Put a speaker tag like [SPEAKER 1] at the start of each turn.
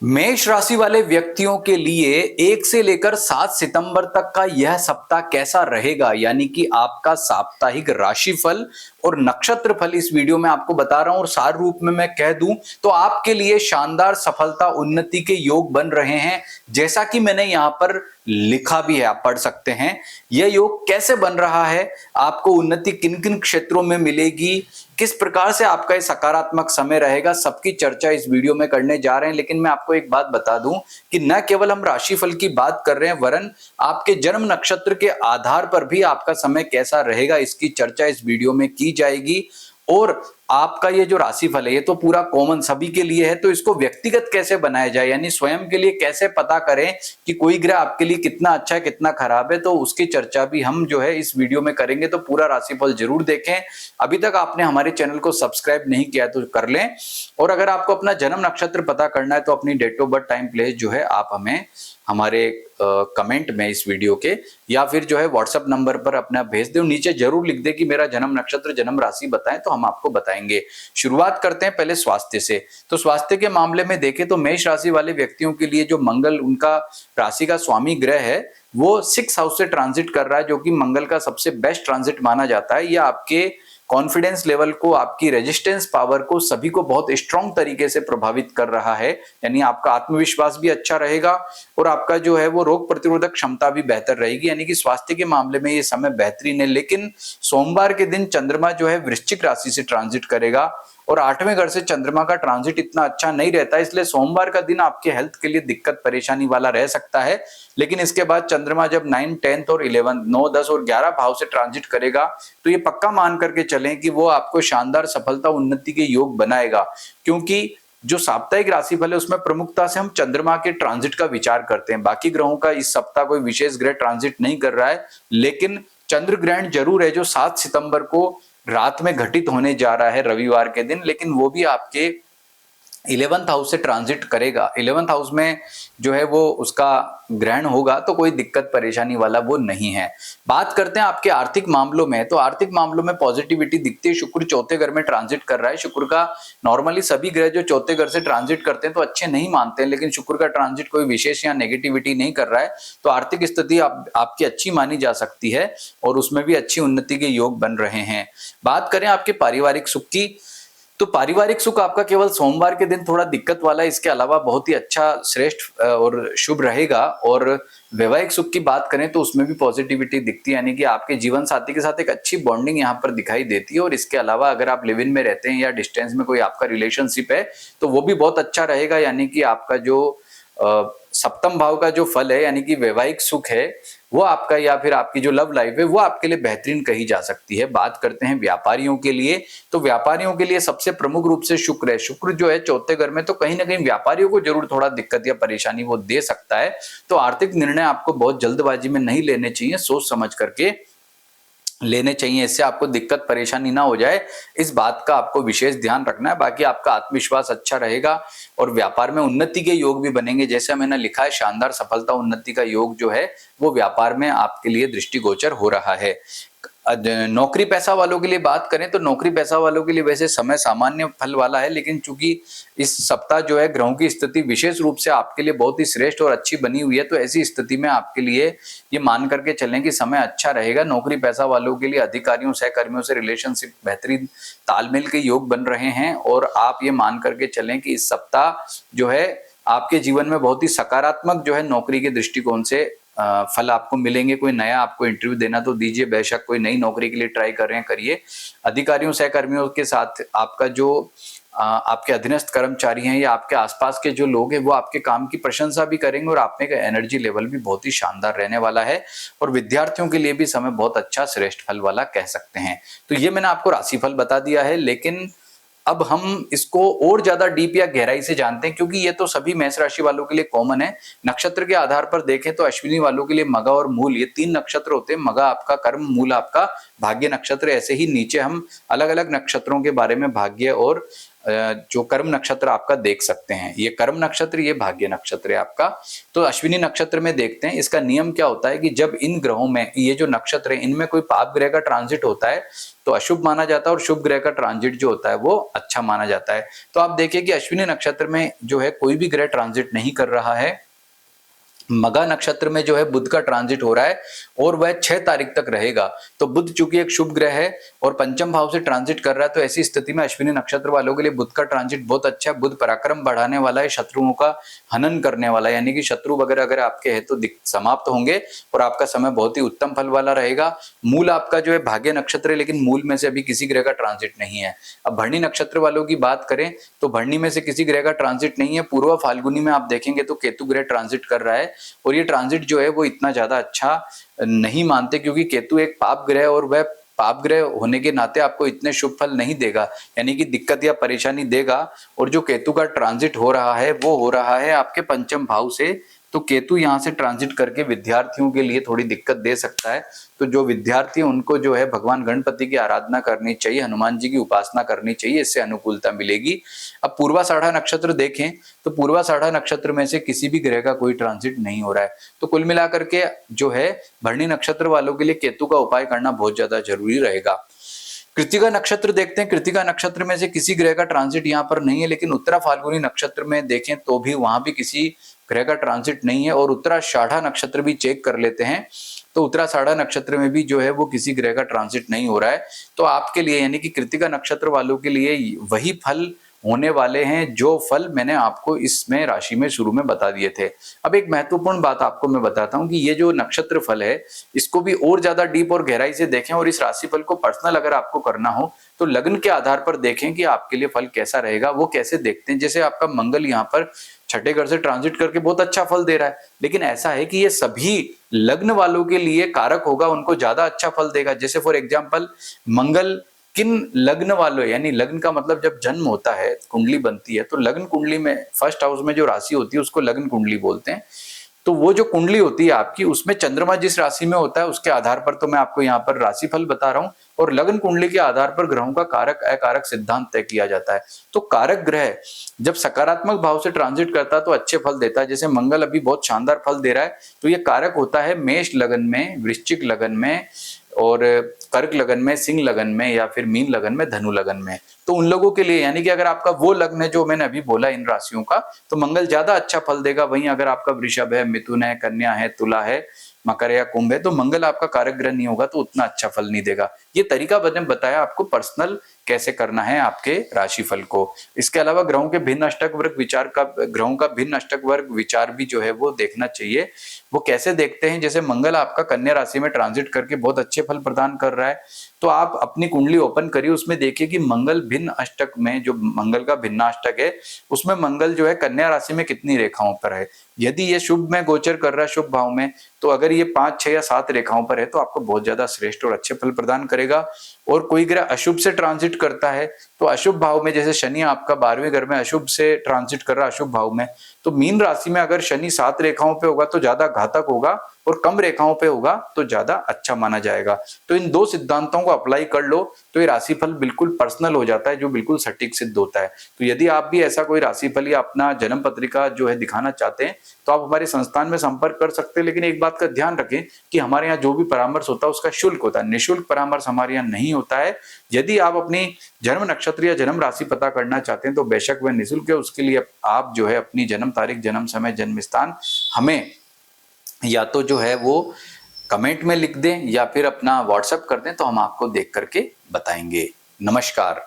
[SPEAKER 1] मेष राशि वाले व्यक्तियों के लिए 1 से लेकर 7 सितंबर तक का यह सप्ताह कैसा रहेगा, यानी कि आपका साप्ताहिक राशिफल और नक्षत्र फल इस वीडियो में आपको बता रहा हूं। और सार रूप में मैं कह दूं तो आपके लिए शानदार सफलता उन्नति के योग बन रहे हैं, जैसा कि मैंने यहां पर लिखा भी है, आप पढ़ सकते हैं। यह योग कैसे बन रहा है, आपको उन्नति किन किन क्षेत्रों में मिलेगी, किस प्रकार से आपका ये सकारात्मक समय रहेगा, सबकी चर्चा इस वीडियो में करने जा रहे हैं। लेकिन मैं आपको एक बात बता दूं कि न केवल हम राशिफल की बात कर रहे हैं, वरन आपके जन्म नक्षत्र के आधार पर भी आपका समय कैसा रहेगा, इसकी चर्चा इस वीडियो में की जाएगी। और आपका ये जो राशिफल है ये तो पूरा कॉमन सभी के लिए है, तो इसको व्यक्तिगत कैसे बनाया जाए, यानी स्वयं के लिए कैसे पता करें कि कोई ग्रह आपके लिए कितना अच्छा है कितना खराब है, तो उसकी चर्चा भी हम जो है इस वीडियो में करेंगे। तो पूरा राशिफल जरूर देखें। अभी तक आपने हमारे चैनल को सब्सक्राइब नहीं किया तो कर लें। और अगर आपको अपना जन्म नक्षत्र पता करना है तो अपनी date of birth time place जो है आप हमें हमारे कमेंट में इस वीडियो के या फिर जो है व्हाट्सएप नंबर पर अपना भेज दे, नीचे जरूर लिख दे कि मेरा जन्म नक्षत्र जन्म राशि बताएं, तो हम आपको बताएंगे। शुरुआत करते हैं पहले स्वास्थ्य से। तो स्वास्थ्य के मामले में देखें तो मेष राशि वाले व्यक्तियों के लिए जो मंगल उनका राशि का स्वामी ग्रह है वो 6 हाउस से ट्रांजिट कर रहा है, जो कि मंगल का सबसे बेस्ट ट्रांजिट माना जाता है। यह आपके कॉन्फिडेंस लेवल को, आपकी रेजिस्टेंस पावर को, सभी को बहुत स्ट्रांग तरीके से प्रभावित कर रहा है, यानी आपका आत्मविश्वास भी अच्छा रहेगा और आपका जो है वो रोग प्रतिरोधक क्षमता भी बेहतर रहेगी, यानी कि स्वास्थ्य के मामले में ये समय बेहतरीन है। लेकिन सोमवार के दिन चंद्रमा जो है वृश्चिक राशि से ट्रांजिट करेगा और 8वें घर से चंद्रमा का ट्रांजिट इतना अच्छा नहीं रहता, इसलिए सोमवार का दिन आपके हेल्थ के लिए दिक्कत परेशानी वाला रह सकता है। लेकिन इसके बाद चंद्रमा जब 9, 10 और 11, 9, 10 और 11 भाव से ट्रांजिट करेगा तो ये पक्का मान करके चलें कि वो आपको शानदार सफलता उन्नति के योग बनाएगा, क्योंकि जो साप्ताहिक राशिफल है उसमें प्रमुखता से हम चंद्रमा के ट्रांजिट का विचार करते हैं। बाकी ग्रहों का इस सप्ताह कोई विशेष ग्रह ट्रांजिट नहीं कर रहा है, लेकिन चंद्र ग्रहण जरूर है जो 7 सितंबर को रात में घटित होने जा रहा है रविवार के दिन, लेकिन वो भी आपके 11th हाउस से ट्रांजिट करेगा। 11th हाउस में जो है वो उसका ग्रहण होगा, तो कोई दिक्कत परेशानी वाला वो नहीं है। बात करते हैं आपके आर्थिक मामलों में, तो आर्थिक मामलों में पॉजिटिविटी दिखती है। शुक्र 4थे घर में ट्रांजिट कर रहा है। शुक्र का नॉर्मली सभी ग्रह जो 4थे घर से ट्रांजिट करते हैं तो अच्छे नहीं मानते हैं, लेकिन शुक्र का ट्रांजिट कोई विशेष या नेगेटिविटी नहीं कर रहा है, तो आर्थिक स्थिति आपकी अच्छी मानी जा सकती है और उसमें भी अच्छी उन्नति के योग बन रहे हैं। बात करें आपके पारिवारिक सुख की, तो पारिवारिक सुख आपका केवल सोमवार के दिन थोड़ा दिक्कत वाला है, इसके अलावा बहुत ही अच्छा, श्रेष्ठ और शुभ रहेगा। और वैवाहिक सुख की बात करें तो उसमें भी पॉजिटिविटी दिखती है, यानी कि आपके जीवन साथी के साथ एक अच्छी बॉन्डिंग यहाँ पर दिखाई देती है। और इसके अलावा अगर आप लिव इन में रहते हैं या डिस्टेंस में कोई आपका रिलेशनशिप है तो वो भी बहुत अच्छा रहेगा, यानी कि आपका जो सप्तम भाव का जो फल है, यानी कि वैवाहिक सुख है वो आपका, या फिर आपकी जो लव लाइफ है वो आपके लिए बेहतरीन कही जा सकती है। बात करते हैं व्यापारियों के लिए, तो व्यापारियों के लिए सबसे प्रमुख रूप से शुक्र है। शुक्र जो है 4थे घर में, तो कहीं ना कहीं व्यापारियों को जरूर थोड़ा दिक्कत या परेशानी वो दे सकता है। तो आर्थिक निर्णय आपको बहुत जल्दबाजी में नहीं लेने चाहिए, सोच समझ करके लेने चाहिए, इससे आपको दिक्कत परेशानी ना हो जाए, इस बात का आपको विशेष ध्यान रखना है। बाकी आपका आत्मविश्वास अच्छा रहेगा और व्यापार में उन्नति के योग भी बनेंगे, जैसे मैंने लिखा है शानदार सफलता उन्नति का योग जो है वो व्यापार में आपके लिए दृष्टिगोचर हो रहा है। नौकरी पैसा वालों के लिए बात करें तो नौकरी पैसा वालों के लिए वैसे समय सामान्य फल वाला है, लेकिन चूंकि इस सप्ताह जो है ग्रहों की स्थिति विशेष रूप से आपके लिए बहुत ही श्रेष्ठ और अच्छी बनी हुई है, तो ऐसी स्थिति में आपके लिए ये मान करके चलें कि समय अच्छा रहेगा। नौकरी पैसा वालों के लिए अधिकारियों सहकर्मियों से रिलेशनशिप बेहतरीन तालमेल के योग बन रहे हैं और आप ये मान करके चलें कि इस सप्ताह जो है आपके जीवन में बहुत ही सकारात्मक जो है नौकरी के दृष्टिकोण से फल आपको मिलेंगे। कोई नया आपको इंटरव्यू देना तो दीजिए, बेशक कोई नई नौकरी के लिए ट्राई कर रहे हैं करिए। अधिकारियों सहकर्मियों के साथ आपका जो आपके अधीनस्थ कर्मचारी हैं या आपके आसपास के जो लोग हैं वो आपके काम की प्रशंसा भी करेंगे और आप में का एनर्जी लेवल भी बहुत ही शानदार रहने वाला है। और विद्यार्थियों के लिए भी समय बहुत अच्छा श्रेष्ठ फल वाला कह सकते हैं। तो ये मैंने आपको राशिफल बता दिया है, लेकिन अब हम इसको और ज्यादा डीप या गहराई से जानते हैं, क्योंकि ये तो सभी मेष राशि वालों के लिए कॉमन है। नक्षत्र के आधार पर देखें तो अश्विनी वालों के लिए मगा और मूल, ये 3 नक्षत्र होते हैं। मगा आपका कर्म, मूल आपका भाग्य नक्षत्र। ऐसे ही नीचे हम अलग अलग नक्षत्रों के बारे में भाग्य और जो कर्म नक्षत्र आपका देख सकते हैं। ये कर्म नक्षत्र, ये भाग्य नक्षत्र है आपका। तो अश्विनी नक्षत्र में देखते हैं इसका नियम क्या होता है कि जब इन ग्रहों में, ये जो नक्षत्र है इनमें कोई पाप ग्रह का ट्रांजिट होता है तो अशुभ माना जाता है, और शुभ ग्रह का ट्रांजिट जो होता है वो अच्छा माना जाता है। तो आप देखिए कि अश्विनी नक्षत्र में जो है कोई भी ग्रह ट्रांजिट नहीं कर रहा है। मघा नक्षत्र में जो है बुध का ट्रांजिट हो रहा है और वह 6 तारीख तक रहेगा। तो बुध चूंकि एक शुभ ग्रह है और पंचम भाव से ट्रांजिट कर रहा है, तो ऐसी स्थिति में अश्विनी नक्षत्र वालों के लिए बुध का ट्रांजिट बहुत अच्छा है। बुध पराक्रम बढ़ाने वाला है, शत्रुओं का हनन करने वाला है, यानी कि शत्रु वगैरह अगर आपके हैं तो समाप्त होंगे और आपका समय बहुत ही उत्तम फल वाला रहेगा। मूल आपका जो है भाग्य नक्षत्र है, लेकिन मूल में से अभी किसी ग्रह का ट्रांजिट नहीं है। अब भरणी नक्षत्र वालों की बात करें तो भरणी में से किसी ग्रह का ट्रांजिट नहीं है। पूर्व फाल्गुनी में आप देखेंगे तो केतु ग्रह ट्रांजिट कर रहा है, और ये ट्रांजिट जो है वो इतना ज्यादा अच्छा नहीं मानते, क्योंकि केतु एक पाप ग्रह है और वह पाप ग्रह होने के नाते आपको इतने शुभ फल नहीं देगा, यानी कि दिक्कत या परेशानी देगा। और जो केतु का ट्रांजिट हो रहा है वो हो रहा है आपके पंचम भाव से, तो केतु यहाँ से ट्रांजिट करके विद्यार्थियों के लिए थोड़ी दिक्कत दे सकता है। तो जो विद्यार्थी उनको जो है भगवान गणपति की आराधना करनी चाहिए, हनुमान जी की उपासना करनी चाहिए, इससे अनुकूलता मिलेगी। अब पूर्वाषाढ़ा नक्षत्र देखें तो पूर्वाषाढ़ा नक्षत्र में से किसी भी ग्रह का कोई ट्रांजिट नहीं हो रहा है। तो कुल मिलाकर के जो है भरणी नक्षत्र वालों के लिए केतु का उपाय करना बहुत ज्यादा जरूरी रहेगा। कृतिका नक्षत्र देखते हैं। कृतिका नक्षत्र में से किसी ग्रह का ट्रांजिट यहाँ पर नहीं है, लेकिन उत्तरा फाल्गुनी नक्षत्र में देखें तो भी वहां भी किसी ग्रह का ट्रांजिट नहीं है। और उत्तराषाढ़ा नक्षत्र भी चेक कर लेते हैं तो उत्तराषाढ़ा नक्षत्र में भी जो है वो किसी ग्रह का ट्रांजिट नहीं हो रहा है। तो आपके लिए यानी कि कृतिका नक्षत्र वालों के लिए वही फल होने वाले हैं जो फल मैंने आपको इसमें राशि में शुरू में बता दिए थे। अब एक महत्वपूर्ण बात आपको मैं बताता हूं कि ये जो नक्षत्र फल है इसको भी और ज्यादा डीप और गहराई से देखें, और इस राशि फल को पर्सनल अगर आपको करना हो तो लग्न के आधार पर देखें कि आपके लिए फल कैसा रहेगा। वो कैसे देखते हैं, जैसे आपका मंगल यहाँ पर छठे घर से ट्रांजिट करके बहुत अच्छा फल दे रहा है, लेकिन ऐसा है कि ये सभी लग्न वालों के लिए कारक होगा, उनको ज्यादा अच्छा फल देगा। जैसे फॉर एग्जाम्पल मंगल किन लग्न वालों, यानी लग्न का मतलब जब जन्म होता है कुंडली बनती है तो लग्न कुंडली में फर्स्ट हाउस में जो राशि होती है उसको लग्न कुंडली बोलते हैं। तो वो जो कुंडली होती है आपकी उसमें चंद्रमा जिस राशि में होता है उसके आधार पर तो मैं आपको यहाँ पर राशिफल बता रहा हूँ, और लग्न कुंडली के आधार पर ग्रहों का कारक अकारक सिद्धांत तय किया जाता है। तो कारक ग्रह जब सकारात्मक भाव से ट्रांजिट करता है तो अच्छे फल देता है। जैसे मंगल अभी बहुत शानदार फल दे रहा है, तो ये कारक होता है मेष लगन में, वृश्चिक लगन में, और कर्क लगन में, सिंह लगन में, या फिर मीन लगन में, धनु लगन में। तो उन लोगों के लिए यानी कि अगर आपका वो लग्न है जो मैंने अभी बोला इन राशियों का, तो मंगल ज्यादा अच्छा फल देगा। वहीं अगर आपका वृषभ है, मिथुन है, कन्या है, तुला है, मकर या कुंभ है, तो मंगल आपका कारक ग्रह नहीं होगा तो उतना अच्छा फल नहीं देगा। ये तरीका मैंने बताया आपको पर्सनल कैसे करना है आपके राशिफल को। इसके अलावा ग्रहों के भिन्न अष्टक वर्ग विचार का, ग्रहों का भिन्न अष्टक वर्ग विचार भी जो है वो देखना चाहिए। वो कैसे देखते हैं, जैसे मंगल आपका कन्या राशि में ट्रांजिट करके बहुत अच्छे फल प्रदान कर रहा है, तो आप अपनी कुंडली ओपन करिए, उसमें देखिए कि मंगल भिन्न अष्टक में, जो मंगल का भिन्नाष्टक है उसमें मंगल जो है कन्या राशि में कितनी रेखाओं पर है। यदि ये शुभ में गोचर कर रहा है, शुभ भाव में, तो अगर ये 5, 6 या 7 रेखाओं पर है तो आपको बहुत ज्यादा श्रेष्ठ और अच्छे फल प्रदान करेगा। और कोई ग्रह अशुभ से ट्रांजिट करता है तो अशुभ भाव में, जैसे शनि आपका 12वें घर में अशुभ से ट्रांजिट कर रहा है अशुभ भाव में, तो मीन राशि में अगर शनि 7 रेखाओं पे होगा तो ज्यादा घातक होगा, और कम रेखाओं पे होगा तो ज्यादा अच्छा माना जाएगा। तो इन 2 सिद्धांतों को अप्लाई कर लो तो ये राशिफल बिल्कुल पर्सनल हो जाता है, जो बिल्कुल सटीक सिद्ध होता है। तो यदि आप भी ऐसा कोई राशिफल या अपना जन्म पत्रिका जो है दिखाना चाहते हैं तो आप हमारे संस्थान में संपर्क कर सकते हैं। लेकिन एक बात का ध्यान रखें कि हमारे यहाँ जो भी परामर्श होता है उसका शुल्क होता है, निःशुल्क परामर्श हमारे यहाँ नहीं होता है। यदि आप अपनी जन्म नक्षत्र या जन्म राशि पता करना चाहते हैं तो बेशक वह निःशुल्क है। उसके लिए आप जो है अपनी जन्म तारीख, जन्म समय, जन्म स्थान हमें या तो जो है वो कमेंट में लिख दें या फिर अपना व्हाट्सएप कर दें, तो हम आपको देख करके बताएंगे। नमस्कार।